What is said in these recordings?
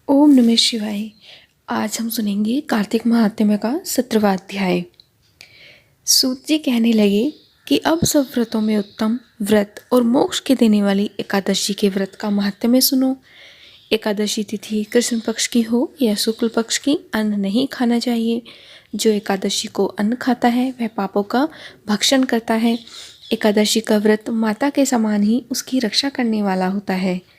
ओम नमः शिवाय। आज हम सुनेंगे कार्तिक महात्म्य का 17वां अध्याय। सूत जी कहने लगे कि अब सब व्रतों में उत्तम व्रत और मोक्ष के देने वाली एकादशी के व्रत का महात्म्य सुनो। एकादशी तिथि कृष्ण पक्ष की हो या शुक्ल पक्ष की, अन्न नहीं खाना चाहिए। जो एकादशी को अन्न खाता है वह पापों का भक्षण करता है। एकादशी का व्रत माता के समान ही उसकी रक्षा करने वाला होता है।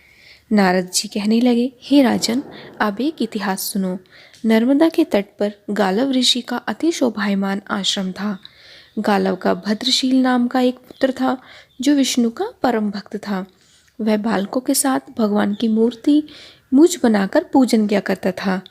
नारद जी कहने लगे, हे राजन, अब एक इतिहास सुनो। नर्मदा के तट पर गालव ऋषि का अति शोभायमान आश्रम था। गालव का भद्रशील नाम का एक पुत्र था जो विष्णु का परम भक्त था। वह बालकों के साथ भगवान की मूर्ति मुझ बनाकर पूजन किया करता था।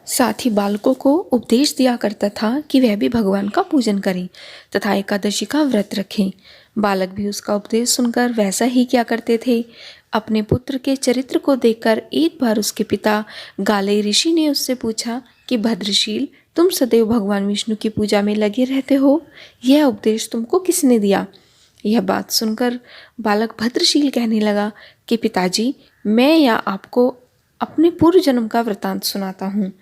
साथ ही बालकों को उपदेश दिया करता था कि वह भी भगवान का पूजन करें तथा एकादशी का व्रत रखें। बालक भी उसका उपदेश सुनकर वैसा ही किया करते थे। अपने पुत्र के चरित्र को देखकर एक बार उसके पिता गाले ऋषि ने उससे पूछा कि भद्रशील, तुम सदैव भगवान विष्णु की पूजा में लगे रहते हो, यह उपदेश तुमको किसने दिया? यह बात सुनकर बालक भद्रशील कहने लगा कि पिताजी, मैं या आपको अपने पूर्व जन्म का वृतांत सुनाता हूँ।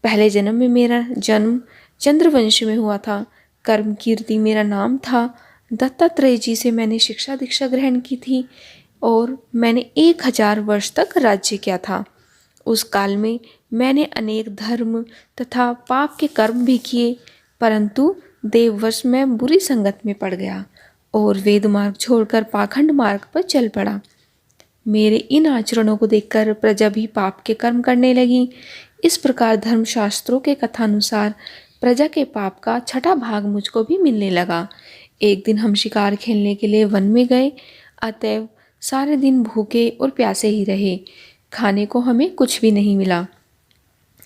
पहले जन्म में मेरा जन्म चंद्रवंश में हुआ था। कर्म कीर्ति मेरा नाम था। दत्तात्रेय जी से मैंने शिक्षा दीक्षा ग्रहण की थी और मैंने 1000 वर्ष तक राज्य किया था। उस काल में मैंने अनेक धर्म तथा पाप के कर्म भी किए, परंतु देववश में बुरी संगत में पड़ गया और वेद मार्ग छोड़कर पाखंड मार्ग पर चल पड़ा। मेरे इन आचरणों को देखकर प्रजा भी पाप के कर्म करने लगी। इस प्रकार धर्मशास्त्रों के कथानुसार प्रजा के पाप का 6ठा भाग मुझको भी मिलने लगा। एक दिन हम शिकार खेलने के लिए वन में गए, अतएव सारे दिन भूखे और प्यासे ही रहे। खाने को हमें कुछ भी नहीं मिला।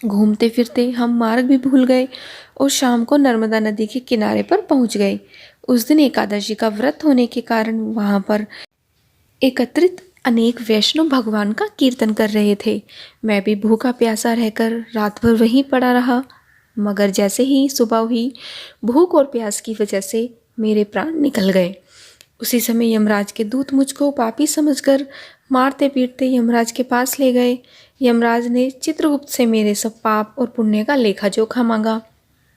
घूमते फिरते हम मार्ग भी भूल गए और शाम को नर्मदा नदी के किनारे पर पहुंच गए। उस दिन एकादशी का व्रत होने के कारण वहां पर एकत्रित अनेक वैष्णव भगवान का कीर्तन कर रहे थे। मैं भी भूखा प्यासा रहकर रात भर वहीं पड़ा रहा, मगर जैसे ही सुबह हुई, भूख और प्यास की वजह से मेरे प्राण निकल गए। उसी समय यमराज के दूत मुझको पापी समझकर मारते पीटते यमराज के पास ले गए। यमराज ने चित्रगुप्त से मेरे सब पाप और पुण्य का लेखा जोखा मांगा।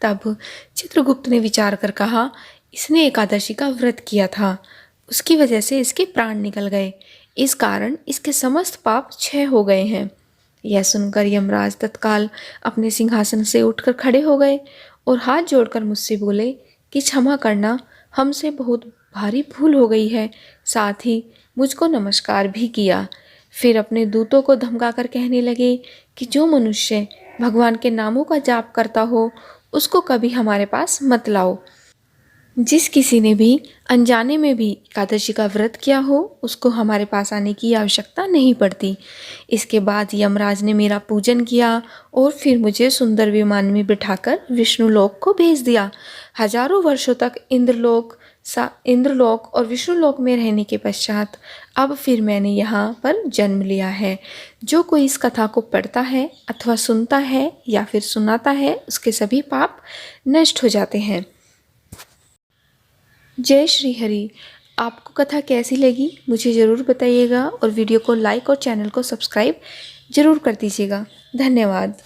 तब चित्रगुप्त ने विचार कर कहा, इसने एकादशी का व्रत किया था, उसकी वजह से इसके प्राण निकल गए, इस कारण इसके समस्त पाप क्षय हो गए हैं। यह सुनकर यमराज तत्काल अपने सिंहासन से उठकर खड़े हो गए और हाथ जोड़कर मुझसे बोले कि क्षमा करना, हमसे बहुत भारी भूल हो गई है। साथ ही मुझको नमस्कार भी किया। फिर अपने दूतों को धमकाकर कहने लगे कि जो मनुष्य भगवान के नामों का जाप करता हो उसको कभी हमारे पास मत लाओ। जिस किसी ने भी अनजाने में भी एकादशी का व्रत किया हो उसको हमारे पास आने की आवश्यकता नहीं पड़ती। इसके बाद यमराज ने मेरा पूजन किया और फिर मुझे सुंदर विमान में बिठाकर विष्णु लोक को भेज दिया। हजारों वर्षों तक इंद्रलोक और विष्णु लोक में रहने के पश्चात अब फिर मैंने यहाँ पर जन्म लिया है। जो कोई इस कथा को पढ़ता है अथवा सुनता है या फिर सुनाता है उसके सभी पाप नष्ट हो जाते हैं। जय श्री हरि। आपको कथा कैसी लगी मुझे ज़रूर बताइएगा और वीडियो को लाइक और चैनल को सब्सक्राइब ज़रूर कर दीजिएगा। धन्यवाद।